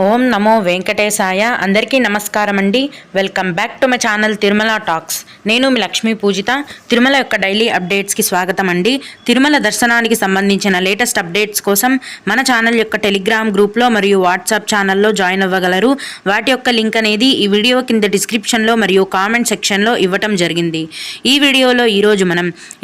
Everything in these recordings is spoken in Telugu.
ఓం నమో వెంకటేశాయ. అందరికీ నమస్కారం అండి. Welcome back to my channel Tirumala talks. నేను మీ లక్ష్మీ పూజిత. తిరుమల యొక్క డైలీ అప్డేట్స్కి స్వాగతం అండి. తిరుమల దర్శనానికి సంబంధించిన లేటెస్ట్ అప్డేట్స్ కోసం మన ఛానల్ యొక్క టెలిగ్రామ్ గ్రూప్లో మరియు వాట్సాప్ ఛానల్లో జాయిన్ అవ్వగలరు. వాటి యొక్క లింక్ అనేది ఈ వీడియో కింద డిస్క్రిప్షన్లో మరియు కామెంట్ సెక్షన్లో ఇవ్వటం జరిగింది. ఈ వీడియోలో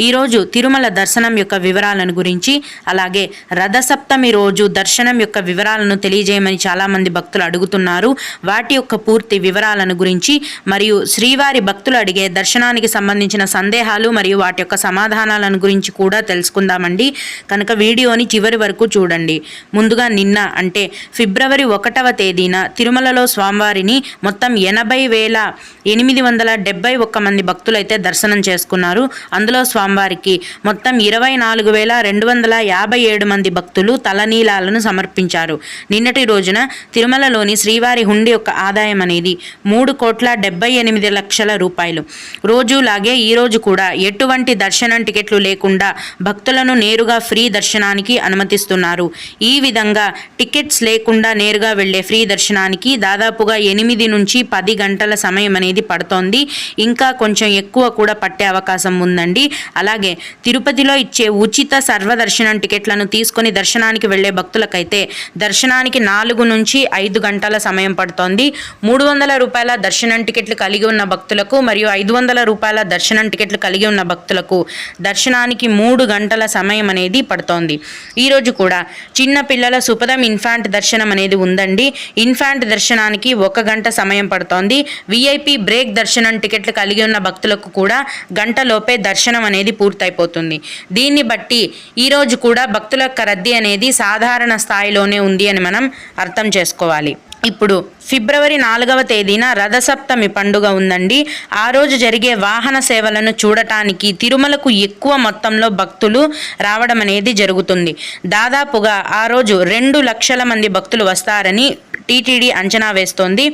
ఈరోజు తిరుమల దర్శనం యొక్క వివరాలను గురించి, అలాగే రథసప్తమి రోజు దర్శనం యొక్క వివరాలను తెలియజేయమని చాలామంది భక్తులు అడుగుతున్నారు. వాటి యొక్క పూర్తి వివరాలను గురించి మరియు శ్రీవారి భక్తులు అడిగే దర్శనానికి సంబంధించిన సందేహాలు మరియు వాటి యొక్క సమాధానాలను గురించి కూడా తెలుసుకుందామండి. కనుక వీడియోని చివరి వరకు చూడండి. ముందుగా నిన్న అంటే ఫిబ్రవరి 1వ తేదీన తిరుమలలో స్వామివారిని మొత్తం 80,871 మంది భక్తులైతే దర్శనం చేసుకున్నారు. అందులో స్వామివారికి మొత్తం 24,257 మంది భక్తులు తలనీలాలను సమర్పించారు. నిన్నటి రోజున తిరుమలలోని శ్రీవారి హుండీ యొక్క ఆదాయం అనేది 3,78,00,000 రూపాయలు. రోజులాగే ఈరోజు కూడా ఎటువంటి దర్శనం టికెట్లు లేకుండా భక్తులను నేరుగా ఫ్రీ దర్శనానికి అనుమతిస్తున్నారు. ఈ విధంగా టికెట్స్ లేకుండా నేరుగా వెళ్లే ఫ్రీ దర్శనానికి దాదాపుగా 8 నుంచి 10 గంటల సమయం అనేది పడుతోంది. ఇంకా కొంచెం ఎక్కువ కూడా పట్టే అవకాశం ఉందండి. అలాగే తిరుపతిలో ఇచ్చే ఉచిత సర్వదర్శనం టికెట్లను తీసుకొని దర్శనానికి వెళ్లే భక్తులకైతే దర్శనానికి 4 నుంచి 5 గంటల సమయం పడుతోంది. 300 రూపాయల దర్శనం టికెట్లు కలిగి ఉన్న భక్తులకు మరియు 500 రూపాయల దర్శనం టికెట్లు కలిగి ఉన్న భక్తులకు దర్శనానికి 3 గంటల సమయం అనేది పడుతోంది. ఈరోజు కూడా చిన్న పిల్లల సుపదం ఇన్ఫాంట్ దర్శనం అనేది ఉందండి. ఇన్ఫాంట్ దర్శనానికి 1 గంట సమయం పడుతోంది. విఐపి బ్రేక్ దర్శనం టికెట్లు కలిగి ఉన్న భక్తులకు కూడా గంటలోపే దర్శనం అనేది పూర్తయిపోతుంది. దీన్ని బట్టి ఈరోజు కూడా భక్తుల యొక్క రద్దీ అనేది సాధారణ స్థాయిలోనే ఉంది అని మనం అర్థం చేసుకోవాలి. ఇప్పుడు ఫిబ్రవరి 4వ తేదీన రథసప్తమి పండుగ ఉందండి. ఆ రోజు జరిగే వాహన సేవలను చూడటానికి తిరుమలకు ఎక్కువ మొత్తంలో భక్తులు రావడం అనేది జరుగుతుంది. దాదాపుగా ఆ రోజు 2 లక్షల మంది భక్తులు వస్తారని టీటీడీ అంచనా వేస్తోంది.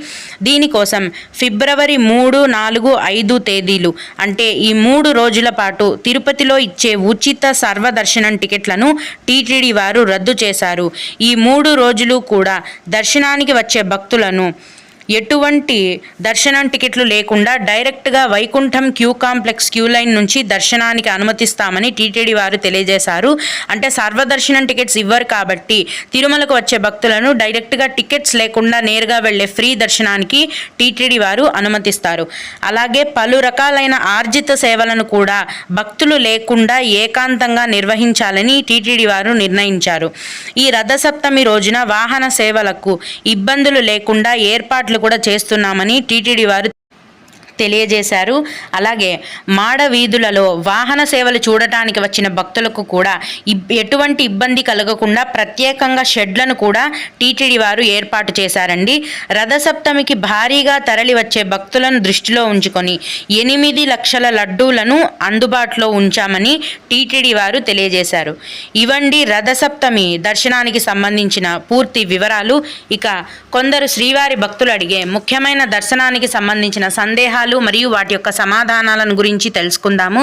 దీనికోసం ఫిబ్రవరి 3, 4, 5 తేదీలు అంటే ఈ 3 రోజుల పాటు తిరుపతిలో ఇచ్చే ఉచిత సర్వదర్శనం టికెట్లను టీటీడీ వారు రద్దు చేశారు. ఈ 3 రోజులు కూడా దర్శనానికి వచ్చే భక్తులను ఎటువంటి దర్శనం టికెట్లు లేకుండా డైరెక్ట్గా Vaikuntham queue complex queue line నుంచి దర్శనానికి అనుమతిస్తామని టీటీడీ వారు తెలియజేశారు. అంటే సర్వదర్శనం టికెట్స్ ఇవ్వరు కాబట్టి తిరుమలకు వచ్చే భక్తులను డైరెక్ట్గా టికెట్స్ లేకుండా నేరుగా వెళ్లే ఫ్రీ దర్శనానికి టీటీడీ వారు అనుమతిస్తారు. అలాగే పలు రకాలైన ఆర్జిత సేవలను కూడా భక్తులు లేకుండా ఏకాంతంగా నిర్వహించాలని టీటీడీ వారు నిర్ణయించారు. ఈ రథసప్తమి రోజున వాహన సేవలకు ఇబ్బందులు లేకుండా ఏర్పాట్లు కూడా చేస్తున్నామని టీటీడీ వారు తెలియజేశారు. అలాగే మాడ వీధులలో వాహన సేవలు చూడటానికి వచ్చిన భక్తులకు కూడా ఎటువంటి ఇబ్బంది కలగకుండా ప్రత్యేకంగా షెడ్లను కూడా టీటీడీ వారు ఏర్పాటు చేశారండి. రథసప్తమికి భారీగా తరలి వచ్చే భక్తులను దృష్టిలో ఉంచుకొని 8 లక్షల లడ్డూలను అందుబాటులో ఉంచామని టీటీడీ వారు తెలియజేశారు. ఇవండి రథసప్తమి దర్శనానికి సంబంధించిన పూర్తి వివరాలు. ఇక కొందరు శ్రీవారి భక్తులు అడిగే ముఖ్యమైన దర్శనానికి సంబంధించిన సందేహాలు మరియు వాటి యొక్క సమాధానాలను గురించి తెలుసుకుందాము.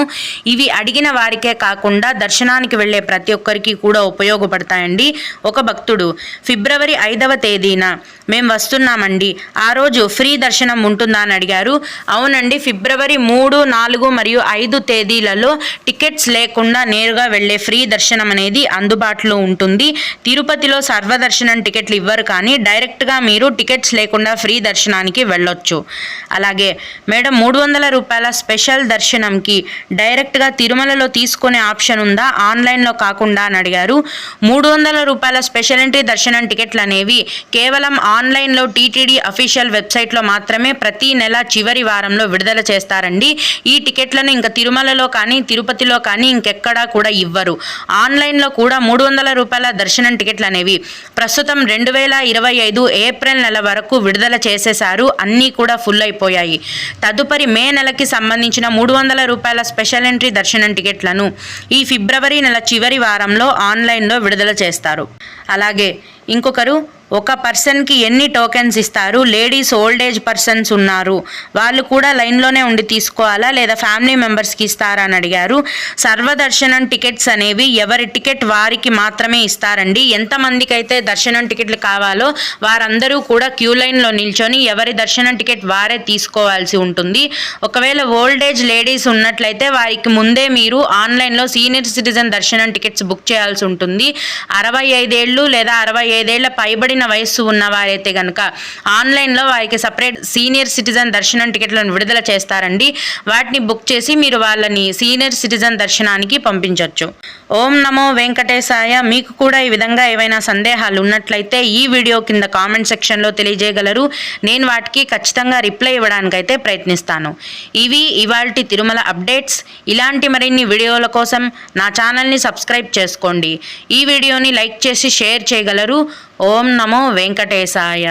ఇవి అడిగిన వారికే కాకుండా దర్శనానికి వెళ్లే ప్రతి ఒక్కరికి కూడా ఉపయోగపడతాయండి. ఒక భక్తుడు ఫిబ్రవరి 5వ తేదీన మేము వస్తున్నామండి, ఆ రోజు ఫ్రీ దర్శనం ఉంటుందా అని అడిగారు. అవునండి, ఫిబ్రవరి 3, 4 మరియు 5 తేదీలలో టికెట్స్ లేకుండా నేరుగా వెళ్లే ఫ్రీ దర్శనం అనేది అందుబాటులో ఉంటుంది. తిరుపతిలో సర్వదర్శనం టికెట్లు ఇవ్వరు, కానీ డైరెక్ట్గా మీరు టికెట్స్ లేకుండా ఫ్రీ దర్శనానికి వెళ్ళొచ్చు. అలాగే మేడం 300 రూపాయల స్పెషల్ దర్శనంకి డైరెక్ట్గా తిరుమలలో తీసుకునే ఆప్షన్ ఉందా, ఆన్లైన్లో కాకుండా అని అడిగారు. 300 రూపాయల స్పెషల్ ఎంట్రీ దర్శనం టికెట్లు అనేవి కేవలం ఆన్లైన్లో టీటీడీ అఫీషియల్ వెబ్సైట్లో మాత్రమే ప్రతి నెల చివరి వారంలో విడుదల చేస్తారండి. ఈ టికెట్లను ఇంకా తిరుమలలో కానీ తిరుపతిలో కానీ ఇంకెక్కడా కూడా ఇవ్వరు. ఆన్లైన్లో కూడా 300 రూపాయల దర్శనం టికెట్లు అనేవి ప్రస్తుతం 2025 ఏప్రిల్ నెల వరకు విడుదల చేసేశారు. అన్నీ కూడా ఫుల్ అయిపోయాయి. తదుపరి మే నెలకి సంబంధించిన 300 రూపాయల స్పెషల్ ఎంట్రీ దర్శనం టికెట్లను ఈ ఫిబ్రవరి నెల చివరి వారంలో ఆన్లైన్లో విడుదల చేస్తారు. అలాగే ఇంకొకరు ఒక పర్సన్కి ఎన్ని టోకెన్స్ ఇస్తారు? లేడీస్ ఓల్డ్ ఏజ్ పర్సన్స్ ఉన్నారు, వాళ్ళు కూడా లైన్లోనే ఉండి తీసుకోవాలా లేదా ఫ్యామిలీ మెంబర్స్కి ఇస్తారా అని అడిగారు. సర్వదర్శనం టికెట్స్ అనేవి ఎవరి టికెట్ వారికి మాత్రమే ఇస్తారండి. ఎంతమందికి అయితే దర్శనం టికెట్లు కావాలో వారందరూ కూడా క్యూ లైన్లో నిల్చొని ఎవరి దర్శనం టికెట్ వారే తీసుకోవాల్సి ఉంటుంది. ఒకవేళ ఓల్డ్ ఏజ్ లేడీస్ ఉన్నట్లయితే వారికి ముందే మీరు ఆన్లైన్లో సీనియర్ సిటిజన్ దర్శనం టికెట్స్ బుక్ చేయాల్సి ఉంటుంది. 65 ఏళ్ళు లేదా 65 ఏళ్ల పైబడిన వయస్సు ఉన్న వారైతే కనుక ఆన్లైన్లో వారికి సపరేట్ సీనియర్ సిటిజన్ దర్శనం టికెట్లను విడుదల చేస్తారండి. వాటిని బుక్ చేసి మీరు వాళ్ళని సీనియర్ సిటిజన్ దర్శనానికి పంపించవచ్చు. ఓం నమో వెంకటేశాయ. మీకు కూడా ఈ విధంగా ఏవైనా సందేహాలు ఉన్నట్లయితే ఈ వీడియో కింద కామెంట్ సెక్షన్లో తెలియజేయగలరు. నేను వాటికి ఖచ్చితంగా రిప్లై ఇవ్వడానికైతే ప్రయత్నిస్తాను. ఇవి ఇవాల్టి తిరుమల అప్డేట్స్. ఇలాంటి మరిన్ని వీడియోల కోసం నా ఛానల్ని సబ్స్క్రైబ్ చేసుకోండి. ఈ వీడియోని లైక్ చేసి షేర్ చేయగలరు. ఓం నమో వెంకటేశాయ.